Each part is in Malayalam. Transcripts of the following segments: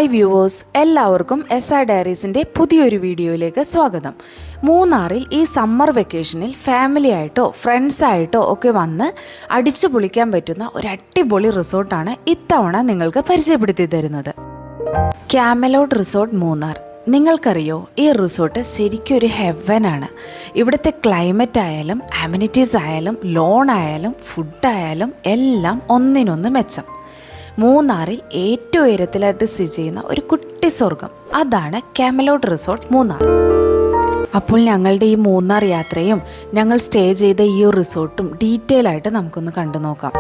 ഹായ് വ്യൂവേഴ്സ്, എല്ലാവർക്കും SR ഡയറീസിൻ്റെ പുതിയൊരു വീഡിയോയിലേക്ക് സ്വാഗതം. മൂന്നാറിൽ ഈ സമ്മർ വെക്കേഷനിൽ ഫാമിലി ആയിട്ടോ ഫ്രണ്ട്സായിട്ടോ ഒക്കെ വന്ന് അടിച്ചു പൊളിക്കാൻ പറ്റുന്ന ഒരു അടിപൊളി റിസോർട്ടാണ് ഇത്തവണ നിങ്ങൾക്ക് പരിചയപ്പെടുത്തി തരുന്നത്. ക്യാമലോട്ട് റിസോർട്ട് മൂന്നാർ. നിങ്ങൾക്കറിയോ, ഈ റിസോർട്ട് ശരിക്കും ഒരു ഹെവനാണ്. ഇവിടുത്തെ ക്ലൈമറ്റ് ആയാലും അമ്യൂണിറ്റീസ് ആയാലും ലോൺ ആയാലും ഫുഡായാലും എല്ലാം ഒന്നിനൊന്ന് മെച്ചം. മൂന്നാറിൽ ഏറ്റവും ഉയരത്തിലായിട്ട് സ്ഥിതി ചെയ്യുന്ന ഒരു കുട്ടി സ്വർഗം, അതാണ് ക്യാമലോട്ട് റിസോർട്ട് മൂന്നാർ. അപ്പോൾ ഞങ്ങളുടെ ഈ മൂന്നാർ യാത്രയും ഞങ്ങൾ സ്റ്റേ ചെയ്ത ഈ റിസോർട്ടും ഡീറ്റെയിൽ ആയിട്ട് നമുക്കൊന്ന് കണ്ടു നോക്കാം.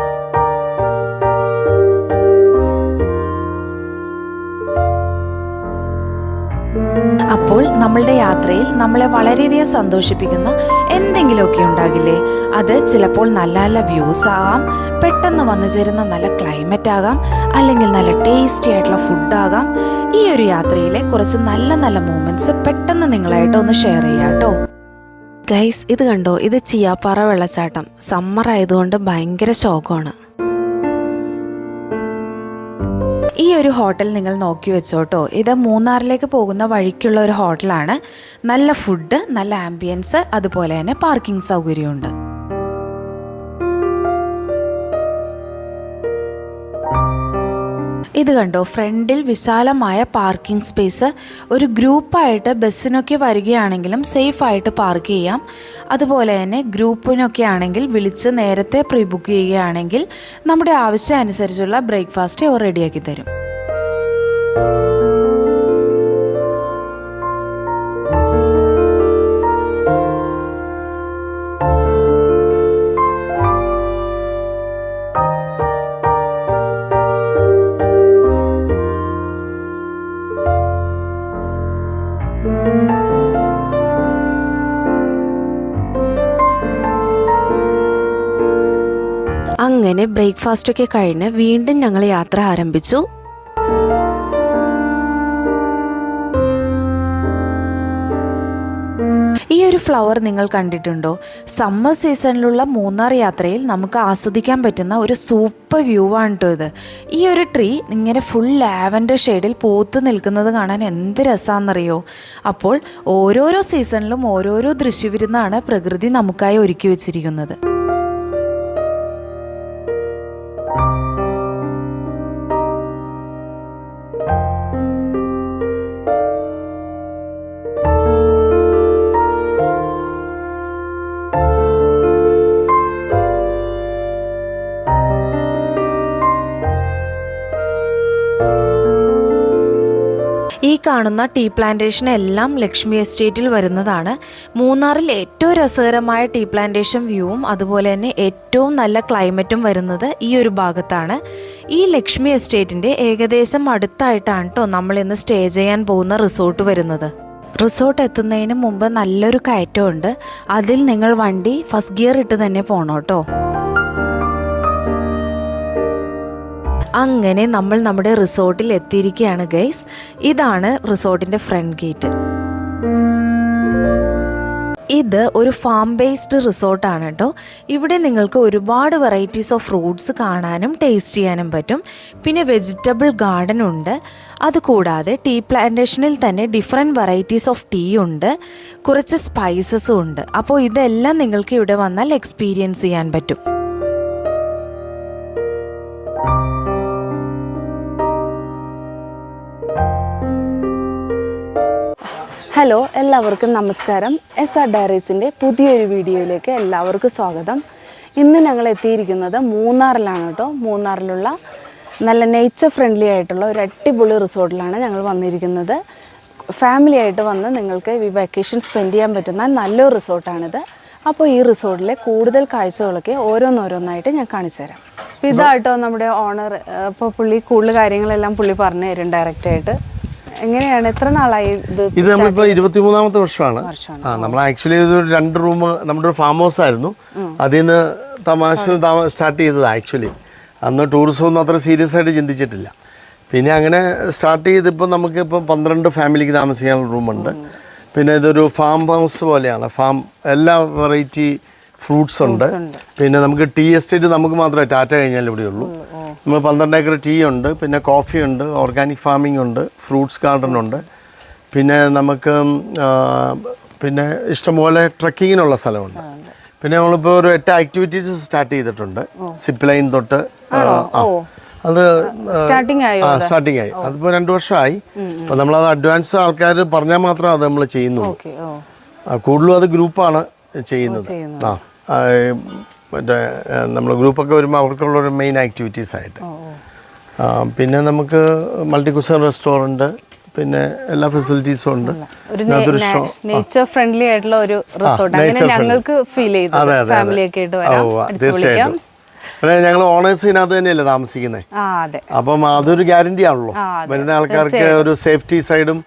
അപ്പോൾ നമ്മളുടെ യാത്രയിൽ നമ്മളെ വളരെയധികം സന്തോഷിപ്പിക്കുന്ന എന്തെങ്കിലുമൊക്കെ ഉണ്ടാകില്ലേ? അത് ചിലപ്പോൾ നല്ല നല്ല വ്യൂസ് ആകാം, പെട്ടെന്ന് വന്നു ചേരുന്ന നല്ല ക്ലൈമറ്റ് ആകാം, അല്ലെങ്കിൽ നല്ല ടേസ്റ്റി ആയിട്ടുള്ള ഫുഡാകാം. ഈ ഒരു യാത്രയിലെ കുറച്ച് നല്ല നല്ല മൂമെൻറ്റ്സ് പെട്ടെന്ന് നിങ്ങളായിട്ട് ഒന്ന് ഷെയർ ചെയ്യാം കേട്ടോ. ഗൈസ്, ഇത് കണ്ടോ, ഇത് ചിയാപ്പാറ വെള്ളച്ചാട്ടം. സമ്മർ ആയതുകൊണ്ട് ഭയങ്കര ശോകമാണ്. ഈ ഒരു ഹോട്ടൽ നിങ്ങൾ നോക്കി വെച്ചോട്ടോ. ഇത് മൂന്നാറിലേക്ക് പോകുന്ന വഴിക്കുള്ള ഒരു ഹോട്ടലാണ്. നല്ല ഫുഡ്, നല്ല ആംബിയൻസ്, അതുപോലെ തന്നെ പാർക്കിംഗ് സൗകര്യമുണ്ട്. ഇത് കണ്ടോ, ഫ്രണ്ടിൽ വിശാലമായ പാർക്കിംഗ് സ്പേസ്. ഒരു ഗ്രൂപ്പായിട്ട് ബസ്സിനൊക്കെ വരികയാണെങ്കിലും സേഫായിട്ട് പാർക്ക് ചെയ്യാം. അതുപോലെ തന്നെ ഗ്രൂപ്പിനൊക്കെ ആണെങ്കിൽ വിളിച്ച് നേരത്തെ പ്രീ ബുക്ക് ചെയ്യുകയാണെങ്കിൽ നമ്മുടെ ആവശ്യം അനുസരിച്ചുള്ള ബ്രേക്ക്ഫാസ്റ്റ് അവർ റെഡിയാക്കി തരും. അങ്ങനെ ബ്രേക്ക്ഫാസ്റ്റൊക്കെ കഴിഞ്ഞ് വീണ്ടും ഞങ്ങൾ യാത്ര ആരംഭിച്ചു. ഈ ഒരു ഫ്ലവർ നിങ്ങൾ കണ്ടിട്ടുണ്ടോ? സമ്മർ സീസണിലുള്ള മൂന്നാർ യാത്രയിൽ നമുക്ക് ആസ്വദിക്കാൻ പറ്റുന്ന ഒരു സൂപ്പർ വ്യൂ ആണ് കേട്ടോ ഇത്. ഈ ഒരു ട്രീ ഇങ്ങനെ ഫുൾ ലാവൻഡർ ഷെയ്ഡിൽ പൂത്ത് നിൽക്കുന്നത് കാണാൻ എന്ത് രസമാണെന്നറിയോ? അപ്പോൾ ഓരോരോ സീസണിലും ഓരോരോ ദൃശ്യവിരുന്നാണ് പ്രകൃതി നമുക്കായി ഒരുക്കി വെച്ചിരിക്കുന്നത്. ഈ കാണുന്ന ടീ പ്ലാന്റേഷൻ എല്ലാം ലക്ഷ്മി എസ്റ്റേറ്റിൽ വരുന്നതാണ്. മൂന്നാറിൽ ഏറ്റവും രസകരമായ ടീ പ്ലാന്റേഷൻ വ്യൂവും അതുപോലെ തന്നെ ഏറ്റവും നല്ല ക്ലൈമറ്റും വരുന്നത് ഈ ഒരു ഭാഗത്താണ്. ഈ ലക്ഷ്മി എസ്റ്റേറ്റിൻ്റെ ഏകദേശം അടുത്തായിട്ടാണ് കേട്ടോ നമ്മൾ ഇന്ന് സ്റ്റേ ചെയ്യാൻ പോകുന്ന റിസോർട്ട് വരുന്നത്. റിസോർട്ട് എത്തുന്നതിന് മുമ്പ് നല്ലൊരു കയറ്റമുണ്ട്. അതിൽ നിങ്ങൾ വണ്ടി ഫസ്റ്റ് ഗിയർ ഇട്ട് തന്നെ പോകണം കേട്ടോ. അങ്ങനെ നമ്മൾ നമ്മുടെ റിസോർട്ടിൽ എത്തിയിരിക്കുകയാണ് ഗൈസ്. ഇതാണ് റിസോർട്ടിൻ്റെ ഫ്രണ്ട് ഗേറ്റ്. ഇത് ഒരു ഫാം ബേസ്ഡ് റിസോർട്ടാണ് കേട്ടോ. ഇവിടെ നിങ്ങൾക്ക് ഒരുപാട് വെറൈറ്റീസ് ഓഫ് ഫ്രൂട്ട്സ് കാണാനും ടേസ്റ്റ് ചെയ്യാനും പറ്റും. പിന്നെ വെജിറ്റബിൾ ഗാർഡൻ ഉണ്ട്. അതുകൂടാതെ ടീ പ്ലാന്റേഷനിൽ തന്നെ ഡിഫറെൻറ്റ് വെറൈറ്റീസ് ഓഫ് ടീ ഉണ്ട്, കുറച്ച് സ്പൈസസും ഉണ്ട്. അപ്പോൾ ഇതെല്ലാം നിങ്ങൾക്ക് ഇവിടെ വന്നാൽ എക്സ്പീരിയൻസ് ചെയ്യാൻ പറ്റും. ഹലോ, എല്ലാവർക്കും നമസ്കാരം. SR ഡയറീസിൻ്റെ പുതിയൊരു വീഡിയോയിലേക്ക് എല്ലാവർക്കും സ്വാഗതം. ഇന്ന് ഞങ്ങൾ എത്തിയിരിക്കുന്നത് മൂന്നാറിലാണ് കേട്ടോ. മൂന്നാറിലുള്ള നല്ല നേച്ചർ ഫ്രണ്ട്ലി ആയിട്ടുള്ള ഒരു അടിപൊളി റിസോർട്ടിലാണ് ഞങ്ങൾ വന്നിരിക്കുന്നത്. ഫാമിലി ആയിട്ട് വന്ന് നിങ്ങൾക്ക് ഈ വെക്കേഷൻ സ്പെൻഡ് ചെയ്യാൻ പറ്റുന്ന നല്ലൊരു റിസോർട്ടാണിത്. അപ്പോൾ ഈ റിസോർട്ടിലെ കൂടുതൽ കാഴ്ചകളൊക്കെ ഓരോന്നോരോന്നായിട്ട് ഞാൻ കാണിച്ചു തരാം. അപ്പോൾ ഇതായിട്ടോ നമ്മുടെ ഓണർ. അപ്പോൾ പുള്ളി കൂടുതൽ കാര്യങ്ങളെല്ലാം പുള്ളി പറഞ്ഞു തരും ഡയറക്റ്റായിട്ട്. എങ്ങനെയാണ്, എത്ര നാളായി ഇത്? നമ്മളിപ്പോൾ 23ാമത്തെ വർഷമാണ്. നമ്മൾ ആക്ച്വലി ഇത് 2 റൂം നമ്മുടെ ഒരു ഫാം ഹൗസ് ആയിരുന്നു. അതിൽ നിന്ന് സ്റ്റാർട്ട് ചെയ്തത്. ആക്ച്വലി അന്ന് ടൂറിസം ഒന്നും അത്ര സീരിയസ് ആയിട്ട് ചിന്തിച്ചിട്ടില്ല. പിന്നെ അങ്ങനെ സ്റ്റാർട്ട് ചെയ്തിപ്പോൾ നമുക്കിപ്പോൾ 12 ഫാമിലിക്ക് താമസിക്കാനുള്ള റൂമുണ്ട്. പിന്നെ ഇതൊരു ഫാം ഹൗസ് പോലെയാണ്. എല്ലാ വെറൈറ്റി ഫ്രൂട്ട്സ് ഉണ്ട്. പിന്നെ നമുക്ക് ടീ എസ്റ്റേറ്റ് നമുക്ക് മാത്രമേ ടാറ്റ കഴിഞ്ഞാൽ ഇവിടെയുള്ളൂ. നമ്മൾ 12 ഏക്കർ ടീ ഉണ്ട്, പിന്നെ കോഫി ഉണ്ട്, ഓർഗാനിക് ഫാമിംഗ് ഉണ്ട്, ഫ്രൂട്ട്സ് ഗാർഡൻ ഉണ്ട്, പിന്നെ നമുക്ക് പിന്നെ ഇഷ്ടംപോലെ ട്രക്കിങ്ങിനുള്ള സ്ഥലമുണ്ട്. പിന്നെ നമ്മളിപ്പോൾ ഒരു 8 ആക്ടിവിറ്റീസ് സ്റ്റാർട്ട് ചെയ്തിട്ടുണ്ട്. സിപ്പ് ലൈൻ തൊട്ട് അത് സ്റ്റാർട്ടിങ് ആയി. അതിപ്പോൾ 2 വർഷമായി. അപ്പോൾ നമ്മളത് അഡ്വാൻസ് ആൾക്കാർ പറഞ്ഞാൽ മാത്രം അത് നമ്മൾ ചെയ്യുന്നു. കൂടുതലും അത് ഗ്രൂപ്പാണ് ചെയ്യുന്നത്. മറ്റേ നമ്മൾ ഗ്രൂപ്പൊക്കെ വരുമ്പോൾ അവർക്കുള്ളൊരു മെയിൻ ആക്ടിവിറ്റീസ് ആയിട്ട്. പിന്നെ നമുക്ക് മൾട്ടി കുസൈൻ റെസ്റ്റോറൻറ്റ്, പിന്നെ എല്ലാ ഫെസിലിറ്റീസും ഉണ്ട്. നേച്ചർ ഫ്രണ്ട്ലി ആയിട്ടുള്ള ഒരു റിസോർട്ട് അങ്ങനെ ഞങ്ങൾക്ക് ഫീൽ ചെയ്തു. ഫാമിലിയൊക്കെ ആയിട്ട് വരാം. തീർച്ചയായിട്ടും. പിന്നെ ഞങ്ങൾ ഓണേഴ്സ് ഇതിനകത്ത് തന്നെയല്ലേ താമസിക്കുന്നത്. അപ്പം അതൊരു ഗ്യാരണ്ടി ആണല്ലോ. വരുന്ന ആൾക്കാർക്ക് ഒരു സേഫ്റ്റി സൈഡും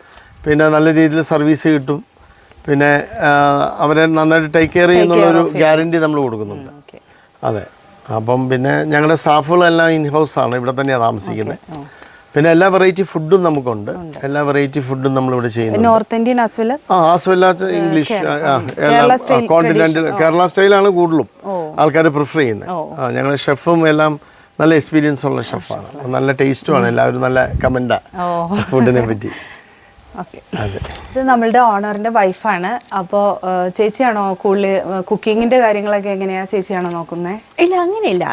പിന്നെ നല്ല രീതിയിൽ സർവീസ് കിട്ടും. പിന്നെ അവരെ നന്നായിട്ട് ടേക്ക് കെയർ ചെയ്യുന്നുള്ളൊരു ഗ്യാരണ്ടി നമ്മൾ കൊടുക്കുന്നുണ്ട്. അതെ. അപ്പം പിന്നെ ഞങ്ങളുടെ സ്റ്റാഫുകളെല്ലാം ഇൻ ഹൗസ് ആണ്, ഇവിടെ തന്നെയാണ് താമസിക്കുന്നത്. പിന്നെ എല്ലാ വെറൈറ്റി ഫുഡും നമുക്കുണ്ട്. എല്ലാ വെറൈറ്റി ഫുഡും നമ്മളിവിടെ ചെയ്യുന്നുണ്ട്. North Indian as well as English, continental Kerala സ്റ്റൈലാണ് കൂടുതലും ആൾക്കാർ പ്രിഫർ ചെയ്യുന്നത്. ഞങ്ങളുടെ ഷെഫും എല്ലാം നല്ല എക്സ്പീരിയൻസ് ഉള്ള ഷെഫാണ്. നല്ല ടേസ്റ്റുമാണ്. എല്ലാവരും നല്ല കമൻറ്റാണ് ഫുഡിനെ പറ്റി. ഇത് നമ്മളുടെ ഓണറിന്റെ വൈഫാണ്. അപ്പോൾ ചേച്ചിയാണോ കൂടുതൽ കുക്കിങ്ങിന്റെ കാര്യങ്ങളൊക്കെ എങ്ങനെയാ ചേച്ചിയാണോ നോക്കുന്നത്? ഇല്ല, അങ്ങനെയില്ല.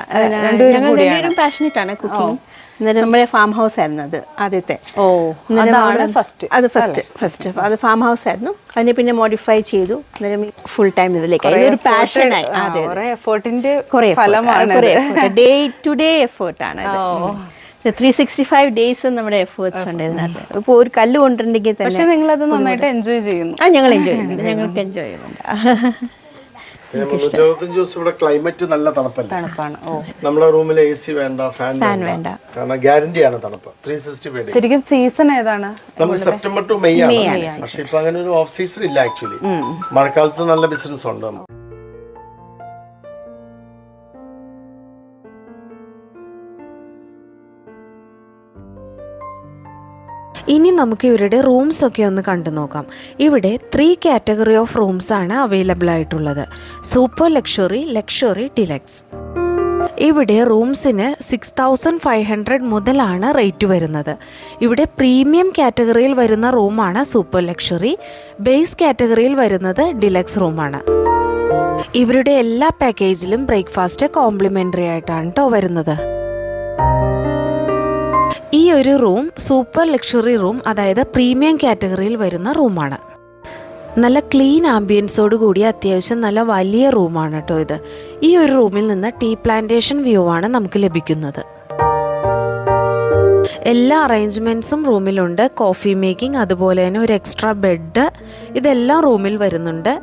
രണ്ടുപേരും പാഷനേറ്റ് ആണ് കുക്കിംഗ്. നമ്മുടെ ഫാം ഹൗസ് ആയിരുന്നു അത് ആദ്യത്തെ. അത് ഫസ്റ്റ് അത് ഫാം ഹൗസ് ആയിരുന്നു. അതിനെ പിന്നെ മോഡിഫൈ ചെയ്തു. ഫുൾ ടൈം ഇതിലേക്ക് ഒരു പാഷനായി. ഡേ ടു ഡേ എഫേർട്ടാണ്. 365 ഡേയ്സും നമ്മുടെ എഫേർട്സ് ഉണ്ട് ഇതിനകത്ത്. ഇപ്പോൾ ഒരു കല്ല് കൊണ്ടിട്ടുണ്ടെങ്കിൽ തന്നെ. പക്ഷേ നിങ്ങളത് നന്നായിട്ട് എൻജോയ് ചെയ്യുന്നു. ഞങ്ങൾ എൻജോയ് ചെയ്യുന്നുണ്ട്. ഞങ്ങൾക്ക് എൻജോയ് ചെയ്യുന്നുണ്ട്. ക്ലൈമറ്റ് നല്ല തണുപ്പാണ്. നമ്മുടെ റൂമിൽ AC വേണ്ട, ഫാൻ വേണ്ട. കാരണം ഗ്യാരണ്ടിയാണ് തണുപ്പ്. 365 ഡേയ്സ്. ശരിക്കും സീസൺ ഏതാണ്? നമുക്ക് സെപ്റ്റംബർ ടു മെയ് ആണ്. പക്ഷെ ഇപ്പൊ അങ്ങനെ ഒരു ഓഫ് സീസൺ ഇല്ല ആക്ച്വലി. മഴക്കാലത്ത് നല്ല ബിസിനസ് ഉണ്ട്. ഇനി നമുക്ക് ഇവരുടെ റൂംസ് ഒക്കെ ഒന്ന് കണ്ടു നോക്കാം. ഇവിടെ 3 കാറ്റഗറി ഓഫ് റൂംസ് ആണ് അവൈലബിൾ ആയിട്ടുള്ളത്. Super luxury, luxury, deluxe. ഇവിടെ റൂംസിന് 6500 മുതലാണ് റേറ്റ് വരുന്നത്. ഇവിടെ പ്രീമിയം കാറ്റഗറിയിൽ വരുന്ന റൂമാണ് സൂപ്പർ ലക്ഷറി, ബേസ് കാറ്റഗറിയിൽ വരുന്നത് ഡിലക്സ് റൂമാണ്. ഇവരുടെ എല്ലാ പാക്കേജിലും ബ്രേക്ക്ഫാസ്റ്റ് കോംപ്ലിമെൻ്ററി ആയിട്ടാണ് കേട്ടോ വരുന്നത്. ഈ ഒരു റൂം സൂപ്പർ ലക്ഷറി റൂം, അതായത് പ്രീമിയം കാറ്റഗറിയിൽ വരുന്ന റൂമാണ്. നല്ല ക്ലീൻ ആംബിയൻസോട് കൂടിയ അത്യാവശ്യം നല്ല വലിയ റൂമാണ് കേട്ടോ ഇത്. ഈ ഒരു റൂമിൽ നിന്ന് ടീ പ്ലാന്റേഷൻ വ്യൂ ആണ് നമുക്ക് ലഭിക്കുന്നത്. എല്ലാ അറേഞ്ച്മെൻറ്റ്സും റൂമിലുണ്ട്. കോഫി മേക്കിംഗ്, അതുപോലെ തന്നെ ഒരു എക്സ്ട്രാ ബെഡ്, ഇതെല്ലാം റൂമിൽ വരുന്നുണ്ട്.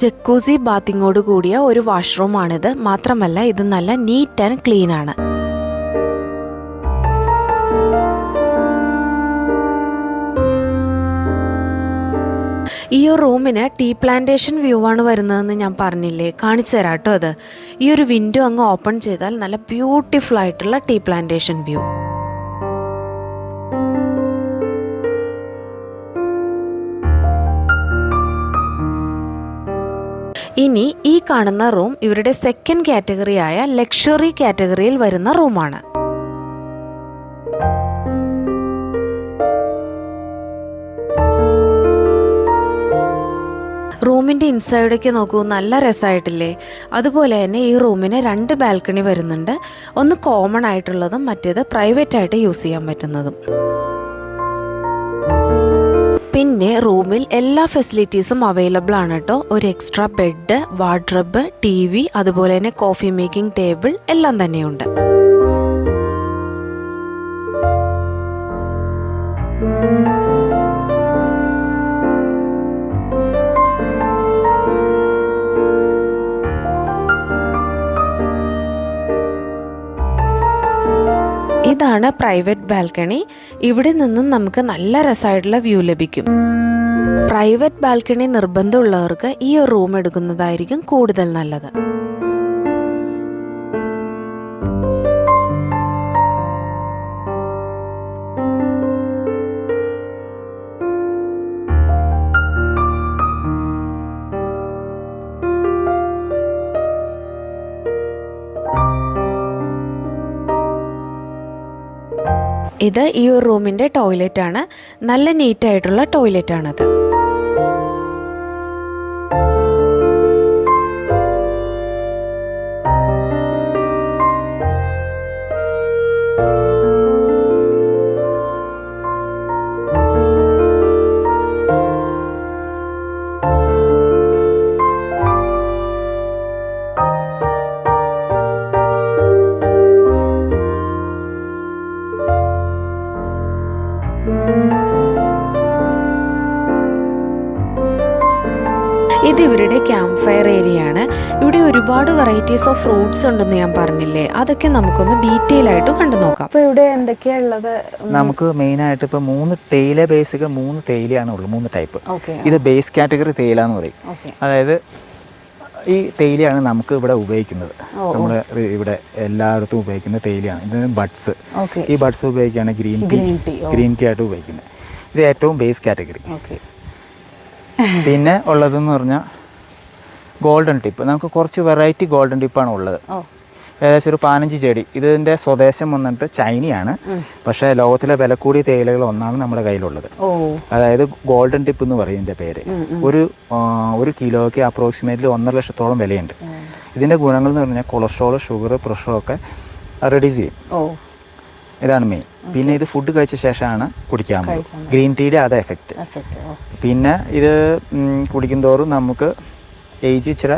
ജക്കൂസി ബാത്തിങ്ങോട് കൂടിയ ഒരു വാഷ്റൂമാണിത്. മാത്രമല്ല ഇത് നല്ല നീറ്റ് ആൻഡ് ക്ലീൻ ആണ്. ഈ ഒരു റൂമിന് ടീ പ്ലാന്റേഷൻ വ്യൂ ആണ് വരുന്നതെന്ന് ഞാൻ പറഞ്ഞില്ലേ, കാണിച്ചു തരാം കേട്ടോ. അത് ഈ ഒരു വിൻഡോ അങ്ങ് ഓപ്പൺ ചെയ്താൽ നല്ല ബ്യൂട്ടിഫുൾ ആയിട്ടുള്ള ടീ പ്ലാന്റേഷൻ വ്യൂ. ഇനി ഈ കാണുന്ന റൂം ഇവരുടെ സെക്കൻഡ് കാറ്റഗറിയായ ലക്ഷറി കാറ്റഗറിയിൽ വരുന്ന റൂമാണ്. റൂമിൻ്റെ ഇൻസൈഡൊക്കെ നോക്കൂ, നല്ല രസമായിട്ടില്ലേ? അതുപോലെ തന്നെ ഈ റൂമിന് 2 ബാൽക്കണി വരുന്നുണ്ട്. ഒന്ന് കോമൺ ആയിട്ടുള്ളതും മറ്റേത് പ്രൈവറ്റ് ആയിട്ട് യൂസ് ചെയ്യാൻ പറ്റുന്നതും. പിന്നെ റൂമിൽ എല്ലാ ഫെസിലിറ്റീസും അവൈലബിൾ ആണ് കേട്ടോ. ഒരു എക്സ്ട്രാ ബെഡ്, വാർഡ്രോബ്, TV, അതുപോലെ തന്നെ കോഫി മേക്കിംഗ് ടേബിൾ എല്ലാം തന്നെയുണ്ട്. ഇതാണ് പ്രൈവറ്റ് ബാൽക്കണി. ഇവിടെ നിന്നും നമുക്ക് നല്ല രസമായിട്ടുള്ള വ്യൂ ലഭിക്കും. പ്രൈവറ്റ് ബാൽക്കണി നിർബന്ധമുള്ളവർക്ക് ഈ ഒരു റൂം എടുക്കുന്നതായിരിക്കും കൂടുതൽ നല്ലത്. ഇത് ഈ ഒരു റൂമിൻ്റെ ടോയ്ലറ്റാണ്. നല്ല നീറ്റായിട്ടുള്ള ടോയ്ലറ്റാണത്. ഇത് ഇവരുടെ ക്യാമ്പ് ഫയർ ഏരിയ ആണ്. ഇവിടെ ഒരുപാട് വെറൈറ്റീസ് ഓഫ് ഫ്രൂട്ട്സ് ഉണ്ടെന്ന് ഞാൻ പറഞ്ഞില്ലേ, അതൊക്കെ നമുക്കൊന്ന് ഡീറ്റെയിൽ ആയിട്ട് കണ്ടു നോക്കാം. അപ്പോൾ ഇവിടെ എന്തൊക്കെയാ ഉള്ളത്? നമുക്ക് മെയിനായിട്ട് ഇപ്പോൾ 3 തേയില ബേസിക് 3 തേയിലയാണ് ഉള്ളത്, 3 ടൈപ്പ്. ഇത് ബേസ് കാറ്റഗറി തേയില എന്ന് പറയും. അതായത് ഈ തേയിലയാണ് നമുക്ക് ഇവിടെ ഉപയോഗിക്കുന്നത്. നമ്മൾ ഇവിടെ എല്ലായിടത്തും ഉപയോഗിക്കുന്ന തേയിലയാണ്. ഇത് ബഡ്സ്. ഈ ബഡ്സ് ഉപയോഗിക്കുകയാണ് ഗ്രീൻ ടീ ആയിട്ട് ഉപയോഗിക്കുന്നത്. ഇത് ഏറ്റവും ബേസ് കാറ്റഗറി. പിന്നെ ഉള്ളതെന്ന് പറഞ്ഞാൽ ഗോൾഡൻ ടിപ്പ്. നമുക്ക് കുറച്ച് വെറൈറ്റി ഗോൾഡൻ ടിപ്പാണ് ഉള്ളത്. ഏകദേശം ഒരു 15 ചെടി. ഇതിൻ്റെ സ്വദേശം വന്നിട്ട് ചൈനയാണ്. പക്ഷേ ലോകത്തിലെ വില കൂടിയ തേയിലകൾ ഒന്നാണ് നമ്മുടെ കയ്യിലുള്ളത്. അതായത് ഗോൾഡൻ ടിപ്പ് എന്ന് പറയും ഇതിൻ്റെ പേര്. ഒരു കിലോയ്ക്ക് അപ്രോക്സിമേറ്റ്ലി 1.5 ലക്ഷത്തോളം വിലയുണ്ട്. ഇതിൻ്റെ ഗുണങ്ങൾ എന്ന് പറഞ്ഞാൽ കൊളസ്ട്രോൾ, ഷുഗർ, പ്രഷറൊക്കെ റെഡ്യൂസ് ചെയ്യും. ഇതാണ് മെയിൻ. പിന്നെ ഇത് ഫുഡ് കഴിച്ച ശേഷമാണ് കുടിക്കാൻ പറ്റും. ഗ്രീൻ ടീയുടെ അതേ എഫക്റ്റ്. പിന്നെ ഇത് കുടിക്കുന്തോറും നമുക്ക് ഏജ് ഇച്ചിരി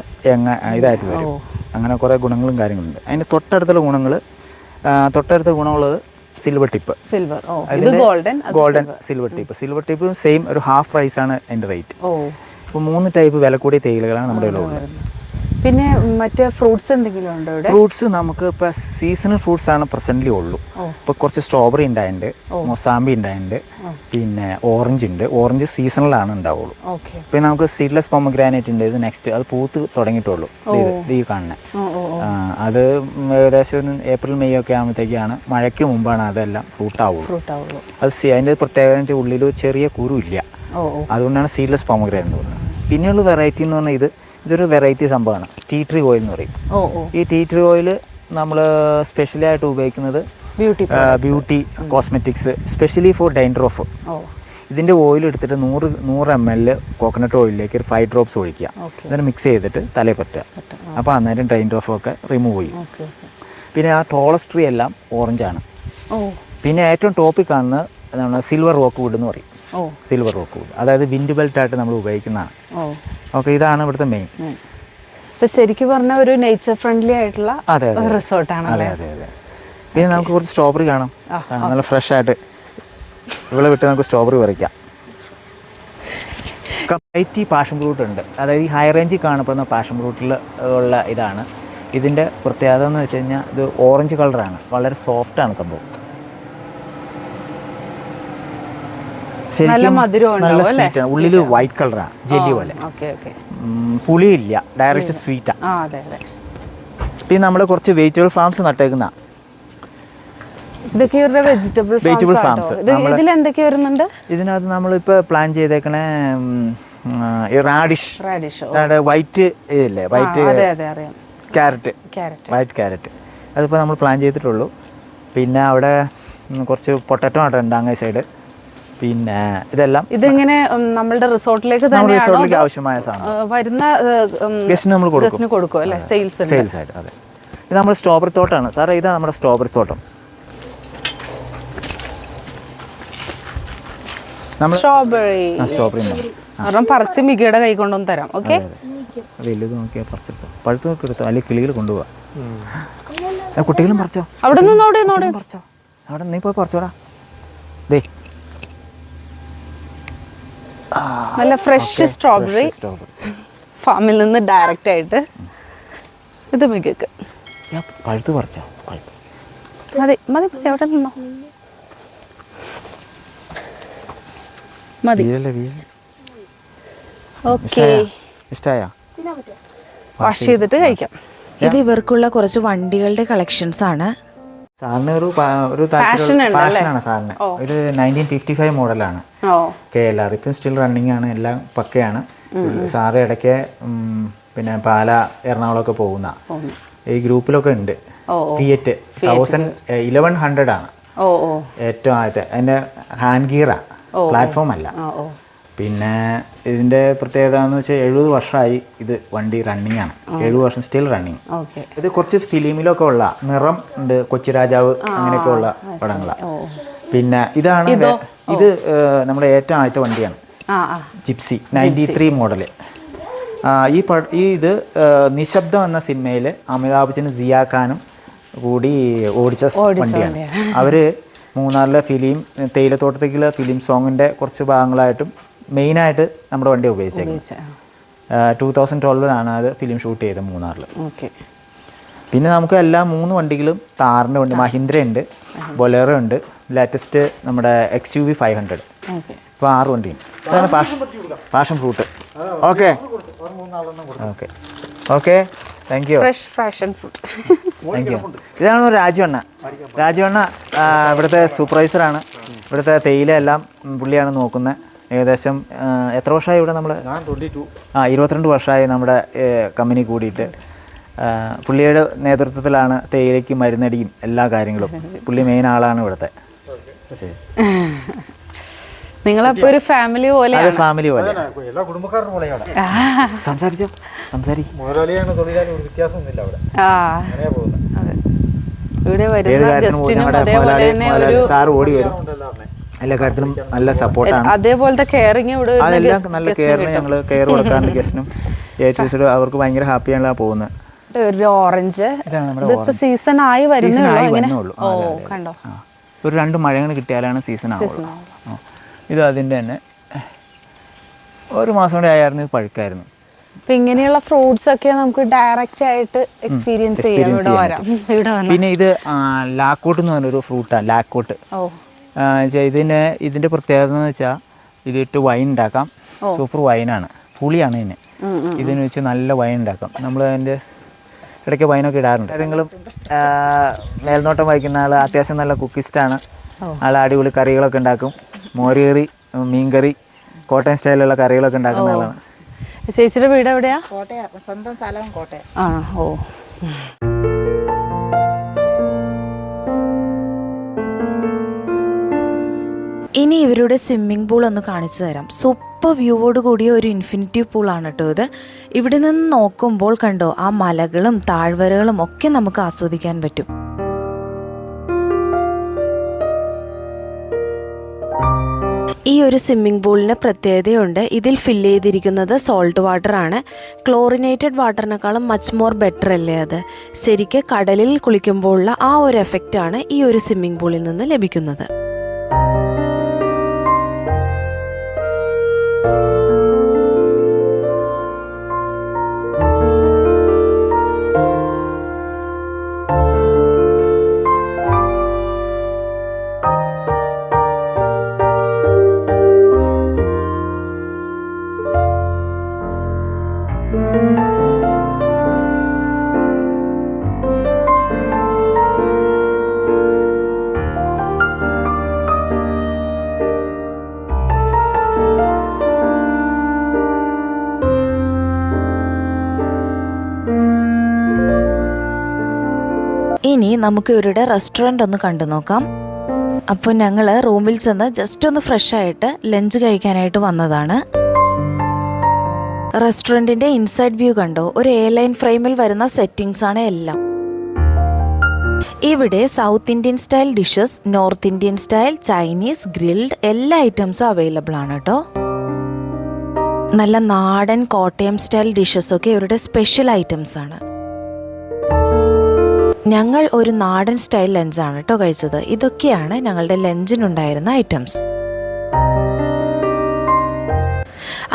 ഇതായിട്ട് വരും. അങ്ങനെ കുറേ ഗുണങ്ങളും കാര്യങ്ങളുണ്ട്. അതിന് തൊട്ടടുത്തുള്ള ഗുണമുള്ളത് silver tip. Golden silver tip same ഒരു ഹാഫ് പ്രൈസാണ് അതിൻ്റെ റേറ്റ്. ഇപ്പോൾ 3 ടൈപ്പ് വില കൂടിയ തേയിലകളാണ് നമ്മുടെ ഉള്ളത്. പിന്നെ മറ്റേ ഫ്രൂട്ട്സ് എന്തെങ്കിലും ഉണ്ടോ ഇവിടെ? ഫ്രൂട്ട്സ് നമുക്ക് ഇപ്പോൾ സീസണൽ ഫ്രൂട്ട്സ് ആണ് പ്രസന്റ്ലി ഉള്ളൂ. ഇപ്പോൾ കുറച്ച് സ്ട്രോബെറി ഉണ്ടായിട്ടുണ്ട്, മൊസാമ്പി ഉണ്ടായിട്ടുണ്ട്, പിന്നെ ഓറഞ്ച് ഉണ്ട്. ഓറഞ്ച് സീസണലാണ് ഉണ്ടാവുള്ളൂ. പിന്നെ നമുക്ക് സീഡ്ലെസ് പൊമഗ്രാനൈറ്റ് ഉണ്ട്. ഇത് നെക്സ്റ്റ് അത് പൂത്ത് തുടങ്ങിയിട്ടുള്ളൂ. ഇത് ഈ കാണുന്നത് അത് ഏകദേശം ഏപ്രിൽ മെയ് ഒക്കെ ആകുമ്പോഴത്തേക്കാണ്, മഴയ്ക്ക് മുമ്പാണ് അതെല്ലാം ഫ്രൂട്ട് ആവുള്ളൂ. അത് അതിൻ്റെ പ്രത്യേകത എന്ന് വെച്ചാൽ ഉള്ളിൽ ചെറിയ കുരു ഇല്ല. അതുകൊണ്ടാണ് സീഡ്ലെസ് പൊമഗ്രാനൈറ്റ് എന്ന് പറയുന്നത്. പിന്നെയുള്ള വെറൈറ്റി എന്ന് പറഞ്ഞാൽ ഇതൊരു വെറൈറ്റി സംഭവമാണ്. ടീ ട്രീ ഓയിൽ എന്ന് പറയും. ഈ ടീ ട്രീ ഓയിൽ നമ്മൾ സ്പെഷ്യലി ആയിട്ട് ഉപയോഗിക്കുന്നത് ബ്യൂട്ടി കോസ്മെറ്റിക്സ്, സ്പെഷ്യലി ഫോർ ഡൈൻഡ്രഫ്. ഇതിൻ്റെ ഓയിൽ എടുത്തിട്ട് 100 ml കോക്കനട്ട് ഓയിലിലേക്ക് ഒരു 5 drops ഒഴിക്കുക. എന്നിട്ട് മിക്സ് ചെയ്തിട്ട് തലയിൽ പറ്റുക. അപ്പോൾ അന്നേരം ഡൈൻഡ്രഫൊക്കെ റിമൂവ് ചെയ്യും. പിന്നെ ആ ടോളസ്റ്റ് ട്രീ എല്ലാം ഓറഞ്ചാണ്. പിന്നെ ഏറ്റവും ടോപ്പിൽ കാണുന്നത് നമ്മൾ സിൽവർ റോക്ക് വുഡ് എന്ന് പറയും. സിൽവർ റോക്ക് വുഡ് അതായത് വിൻഡ് ബെൽറ്റ് ആയിട്ട് നമ്മൾ ഉപയോഗിക്കുന്നതാണ്. ഓക്കെ, ഇതാണ് ഇവിടുത്തെ മെയിൻ. ശരിക്കും പറഞ്ഞ ഒരു നേച്ചർ ഫ്രണ്ട്ലി ആയിട്ടുള്ള റിസോർട്ടാണ്. അതെ. പിന്നെ നമുക്ക് കുറച്ച് സ്ട്രോബെറി കാണാം. നല്ല ഫ്രഷ് ആയിട്ട് ഇവിടെ വിട്ട് നമുക്ക് സ്ട്രോബെറി പറിക്കാം. വെറൈറ്റി പാഷൻ ഫ്രൂട്ട് ഉണ്ട്. അതായത് ഈ ഹൈ റേഞ്ചിൽ കാണപ്പെടുന്ന പാഷൻ ഫ്രൂട്ടിൽ ഉള്ള ഇതാണ്. ഇതിൻ്റെ പ്രത്യേകത എന്ന് വെച്ച് കഴിഞ്ഞാൽ ഇത് ഓറഞ്ച് കളറാണ്. വളരെ സോഫ്റ്റാണ് സംഭവം. ശരിക്കും നല്ല സ്വീറ്റാണ്. ഉള്ളിൽ വൈറ്റ് കളറാണ്, ജെല്ലി പോലെ. പുളിയില്ല, ഡയറക്റ്റ് സ്വീറ്റാണ്. പിന്നെ നമ്മൾ കുറച്ച് വെജിറ്റബിൾ ഫാംസ് നട്ടേക്കുന്ന വെജിറ്റബിൾ ഫാംസ്. ഇതിനകത്ത് നമ്മളിപ്പോൾ പ്ലാൻ ചെയ്തേക്കണ റാഡിഷ്, വൈറ്റ് ഇതില്ലേ, വൈറ്റ് ക്യാരറ്റ് അതിപ്പോൾ നമ്മൾ പ്ലാൻ ചെയ്തിട്ടുള്ളൂ. പിന്നെ അവിടെ കുറച്ച് പൊട്ടറ്റോ നട്ടുണ്ട് അങ്ങേ സൈഡ്. പിന്നെ ഇതെങ്ങനെ നമ്മളുടെ റിസോർട്ടിലേക്ക് ആവശ്യമായ സാധനം വരുന്ന ഗസ്റ്റിന് നമ്മൾ കൊടുക്കും അല്ലേ? സെയിൽസ് ആയിട്ട്. അതെ, ഇത് നമ്മുടെ സ്ട്രോബെറി തോട്ടമാണ് സാറേ. ഇതാണ് നമ്മുടെ സ്ട്രോബെറി തോട്ടം. സ്ട്രോബെറി പറിച്ച് മികയുടെ കൈ കൊണ്ടുവന്ന് തരാം. ഓക്കെ, വലുത് നോക്കിയാൽ പറിച്ചെടുത്തോ, പഴുത്ത് നോക്കി എടുത്തോ, അല്ലെങ്കിൽ കിളികൾ കൊണ്ടുപോവാ. കുട്ടികളും പറിച്ചോ, അവിടെ നിന്ന് പറിച്ചോ, അവിടെ നീ പോയി പറിച്ചോടാ. ദേ നല്ല ഫ്രഷ് സ്ട്രോബെറി ഫാമിൽ നിന്ന് ഡയറക്റ്റ് ആയിട്ട്. ഇത് മികക്ക് പഴുത്ത് പറിച്ചോ, മതി എവിടെ നിന്നോ മതി. ഓക്കെ, ഇഷ്ടായോ? വാഷ് ചെയ്തിട്ട് കഴിക്കാം. ഇത് ഇവർക്കുള്ള കുറച്ച് വണ്ടികളുടെ കളക്ഷൻസ് ആണ്. സാറിന് ഒരു പാഷനാണ് സാറിന്. ഇത് 1955 മോഡലാണ് KLR. ഇപ്പം സ്റ്റിൽ റണ്ണിങ് ആണ്, എല്ലാം പക്കയാണ്. സാറ് ഇടയ്ക്ക് പിന്നെ പാല, എറണാകുളമൊക്കെ പോകുന്ന ഈ ഗ്രൂപ്പിലൊക്കെ ഉണ്ട്. ഫിയറ്റ് 1100 ആണ് ഓ ഓ ഏറ്റവും ആദ്യത്തെ അതിൻ്റെ ഹാൻഡ് ഗിയറാണ്, പ്ലാറ്റ്ഫോം അല്ല. പിന്നെ ഇതിൻ്റെ പ്രത്യേകത എന്ന് വെച്ചാൽ 70 വർഷമായി ഇത് വണ്ടി റണ്ണിങ് ആണ്. 70 വർഷം സ്റ്റിൽ റണ്ണിങ്. ഇത് കുറച്ച് ഫിലിമിലൊക്കെ ഉള്ള നിറം ഉണ്ട്, കൊച്ചിരാജാവ് അങ്ങനെയൊക്കെ ഉള്ള പടങ്ങളാണ്. പിന്നെ ഇത് നമ്മുടെ ഏറ്റവും ആദ്യത്തെ വണ്ടിയാണ്, ജിപ്സി 93 മോഡല്. ഇത് നിശബ്ദം എന്ന സിനിമയിൽ അമിതാഭ് ബച്ചനും സിയ ഖാനും കൂടി ഓടിച്ച വണ്ടിയാണ്. അവർ മൂന്നാറിലെ തേയിലത്തോട്ടത്തേക്കുള്ള ഫിലിം സോങ്ങിൻ്റെ കുറച്ച് ഭാഗങ്ങളായിട്ടും മെയിനായിട്ട് നമ്മുടെ വണ്ടി ഉപയോഗിച്ചേക്കുന്നത്. 2012 അത് ഫിലിം ഷൂട്ട് ചെയ്തത് മൂന്നാറിൽ. പിന്നെ നമുക്ക് എല്ലാ 3 വണ്ടികളും താറിൻ്റെ വണ്ടി, മഹീന്ദ്ര ഉണ്ട്, ബൊലേറോ ഉണ്ട്, ലേറ്റസ്റ്റ് നമ്മുടെ XUV 500. ഇപ്പോൾ 6 വണ്ടിയുണ്ട്. ഇതാണ് passion fruit. Okay okay okay, thank you. Fresh fashion food. Thank you. ഇതാണ് രാജവണ്ണ. ഇവിടുത്തെ സൂപ്പർവൈസറാണ്. ഇവിടുത്തെ തേയില എല്ലാം പുള്ളിയാണ് നോക്കുന്നത്. ഏകദേശം എത്ര വർഷമായി ഇവിടെ നമ്മൾ? 22 വർഷമായി നമ്മുടെ കമ്പനി കൂടിയിട്ട്. പുള്ളിയുടെ നേതൃത്വത്തിലാണ് തേയിലയ്ക്ക് മരുന്നടിയും എല്ലാ കാര്യങ്ങളും. പുള്ളി മെയിൻ ആളാണ് ഇവിടുത്തെ. നിങ്ങളപ്പോ ഒരു ഫാമിലി പോലെ? ഫാമിലി പോലെ, എല്ലാ കുടുംബക്കാരുടെ പോലെയാണ്. സംസാരിച്ചോ, സംസാരിക്കും. ഏത് കാര്യത്തിനും സാർ ഓടി വരും. എല്ലാ കാര്യത്തിനും നല്ല സപ്പോർട്ടാണ്. അതേപോലത്തെ കെയറിങ് ഇവിടെ അതെല്ലാം നല്ല കെയറിന് ഞങ്ങൾ കെയർ കൊടുക്കാറുണ്ട് ഗസ്റ്റിനും. അവർക്ക് ഭയങ്കര ഹാപ്പിയാണ് പോകുന്നത്. ഒരു ഓറഞ്ച് സീസൺ ആയി വരുന്നുള്ളൂ. കണ്ടോ, ഒരു 2 മഴകൾ കിട്ടിയാലാണ് സീസൺ ആവുള്ളൂ. ഇത് അതിൻ്റെ തന്നെ 1 മാസം കൂടെ ആയിരുന്നു ഇത് പഴുക്കായിരുന്നു. അപ്പൊ ഇങ്ങനെയുള്ള ഫ്രൂട്ട്സ് ഒക്കെ നമുക്ക് ഡയറക്റ്റ് ആയിട്ട് എക്സ്പീരിയൻസ് ചെയ്യാം. പിന്നെ ഇത് ലാക്കോട്ട് എന്ന് പറഞ്ഞൊരു ഫ്രൂട്ടാണ്, ലാക്കോട്ട്. ഇതിൻ്റെ പ്രത്യേകത എന്ന് വെച്ചാൽ ഇതിട്ട് വൈൻ ഉണ്ടാക്കാം. സൂപ്പർ വൈനാണ്, പുളിയാണ് ഇതിന് വെച്ച് നല്ല വൈൻ ഉണ്ടാക്കാം. നമ്മൾ അതിൻ്റെ ഇടയ്ക്ക് വൈനൊക്കെ ഇടാറുണ്ട്. ഏതെങ്കിലും മേൽനോട്ടം വഹിക്കുന്ന ആൾ അത്യാവശ്യം നല്ല കുക്കിസ്റ്റാണ്. ആൾ അടിപൊളി കറികളൊക്കെ ഉണ്ടാക്കും. മോരുകറി, മീൻകറി, കോട്ടയം സ്റ്റൈലിലുള്ള കറികളൊക്കെ ഉണ്ടാക്കുന്ന ആളാണ്. ചേച്ചിയുടെ വീട് എവിടെയാ? സ്വന്തം സ്ഥലം കോട്ടയം. ഓ, ഇനി ഇവരുടെ സ്വിമ്മിംഗ് പൂൾ ഒന്ന് കാണിച്ചു തരാം. സൂപ്പർ വ്യൂവോട് കൂടിയ ഒരു ഇൻഫിനിറ്റി പൂളാണ് കേട്ടോ ഇത്. ഇവിടെ നിന്ന് നോക്കുമ്പോൾ കണ്ടോ, ആ മലകളും താഴ്വരകളും ഒക്കെ നമുക്ക് ആസ്വദിക്കാൻ പറ്റും. ഈ ഒരു സ്വിമ്മിംഗ് പൂളിന് പ്രത്യേകതയുണ്ട്. ഇതിൽ ഫില്ല് ചെയ്തിരിക്കുന്നത് സോൾട്ട് വാട്ടർ ആണ്. ക്ലോറിനേറ്റഡ് വാട്ടറിനേക്കാളും മച്ച് മോർ ബെറ്റർ അല്ലേ അത്. ശരിക്കും കടലിൽ കുളിക്കുമ്പോഴുള്ള ആ ഒരു എഫക്റ്റാണ് ഈ ഒരു സ്വിമ്മിംഗ് പൂളിൽ നിന്ന് ലഭിക്കുന്നത്. ഇനി നമുക്ക് ഇവരുടെ റെസ്റ്റോറൻറ്റ് ഒന്ന് കണ്ടു നോക്കാം. അപ്പോൾ ഞങ്ങൾ റൂമിൽ ചെന്ന് ജസ്റ്റ് ഒന്ന് ഫ്രഷ് ആയിട്ട് ലഞ്ച് കഴിക്കാനായിട്ട് വന്നതാണ്. റെസ്റ്റോറൻറ്റിൻ്റെ ഇൻസൈഡ് വ്യൂ കണ്ടോ, ഒരു എയർലൈൻ ഫ്രെയിമിൽ വരുന്ന സെറ്റിങ്സ് ആണ് എല്ലാം. ഇവിടെ south Indian style dishes, north Indian style, Chinese, grilled എല്ലാ ഐറ്റംസും അവൈലബിൾ ആണ് കേട്ടോ. നല്ല നാടൻ കോട്ടയം സ്റ്റൈൽ ഡിഷസൊക്കെ ഇവരുടെ സ്പെഷ്യൽ ഐറ്റംസ് ആണ്. ഞങ്ങൾ ഒരു നാടൻ സ്റ്റൈൽ ലഞ്ചാണ് കേട്ടോ കഴിച്ചത്. ഇതൊക്കെയാണ് ഞങ്ങളുടെ ലഞ്ചിനുണ്ടായിരുന്ന ഐറ്റംസ്.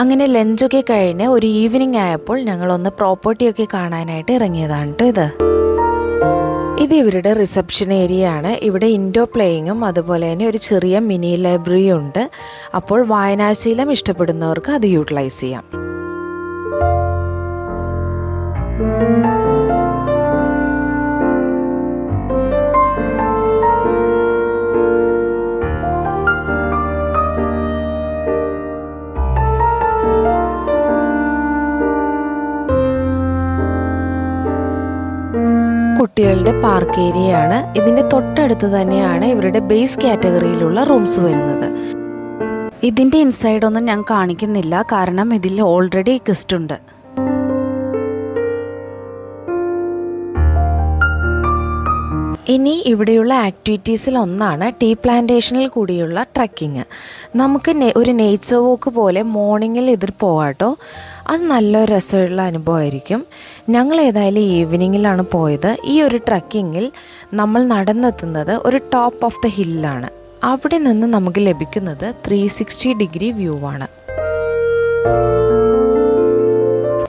അങ്ങനെ ലഞ്ചൊക്കെ കഴിഞ്ഞ് ഒരു ഈവനിങ് ആയപ്പോൾ ഞങ്ങളൊന്ന് പ്രോപ്പർട്ടിയൊക്കെ കാണാനായിട്ട് ഇറങ്ങിയതാണ് കേട്ടോ ഇത് ഇവരുടെ റിസപ്ഷൻ ഏരിയ ആണ്. ഇവിടെ ഇൻഡോർ പ്ലേയിങ്ങും അതുപോലെ തന്നെ ഒരു ചെറിയ മിനി ലൈബ്രറിയും ഉണ്ട്. അപ്പോൾ വായനാശീലം ഇഷ്ടപ്പെടുന്നവർക്ക് അത് യൂട്ടിലൈസ് ചെയ്യാം. കുട്ടികളുടെ പാർക്ക് ഏരിയയാണ്. ഇതിൻ്റെ തൊട്ടടുത്ത് തന്നെയാണ് ഇവരുടെ ബേസ് കാറ്റഗറിയിലുള്ള റൂംസ് വരുന്നത്. ഇതിൻ്റെ ഇൻസൈഡ് ഒന്നും ഞാൻ കാണിക്കുന്നില്ല, കാരണം ഇതിൽ ഓൾറെഡി ഗസ്റ്റ് ഉണ്ട്. ഇനി ഇവിടെയുള്ള ആക്ടിവിറ്റീസിൽ ഒന്നാണ് ടീ പ്ലാന്റേഷനിൽ കൂടിയുള്ള ട്രക്കിങ്. നമുക്ക് ഒരു നേച്ചർ വോക്ക് പോലെ മോർണിംഗിൽ ഇതിൽ പോകാട്ടോ. അത് നല്ലൊരു രസമുള്ള അനുഭവമായിരിക്കും. ഞങ്ങൾ ഏതായാലും ഈവനിങ്ങിലാണ് പോയത്. ഈ ഒരു ട്രക്കിങ്ങിൽ നമ്മൾ നടന്നെത്തുന്നത് ഒരു ടോപ്പ് ഓഫ് ദ ഹില്ലാണ്. അവിടെ നിന്ന് നമുക്ക് ലഭിക്കുന്നത് 360 ഡിഗ്രി വ്യൂ ആണ്.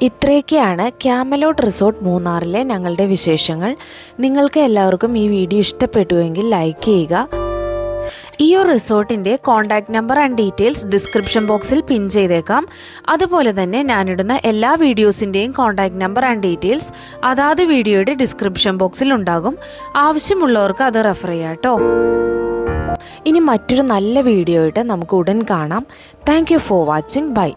ഇത്രയൊക്കെയാണ് ക്യാമലോട്ട് റിസോർട്ട് മൂന്നാറിലെ ഞങ്ങളുടെ വിശേഷങ്ങൾ. നിങ്ങൾക്ക് എല്ലാവർക്കും ഈ വീഡിയോ ഇഷ്ടപ്പെട്ടുവെങ്കിൽ ലൈക്ക് ചെയ്യുക. ഈ ഒരു റിസോർട്ടിൻ്റെ contact number and details description ബോക്സിൽ പിൻ ചെയ്തേക്കാം. അതുപോലെ തന്നെ ഞാനിടുന്ന എല്ലാ വീഡിയോസിൻ്റെയും കോൺടാക്റ്റ് നമ്പർ ആൻഡ് ഡീറ്റെയിൽസ് അതാത് വീഡിയോയുടെ ഡിസ്ക്രിപ്ഷൻ ബോക്സിൽ ഉണ്ടാകും. ആവശ്യമുള്ളവർക്ക് അത് റെഫർ ചെയ്യാം കേട്ടോ. ഇനി മറ്റൊരു നല്ല വീഡിയോ ആയിട്ട് നമുക്ക് ഉടൻ കാണാം. Thank you for watching. By.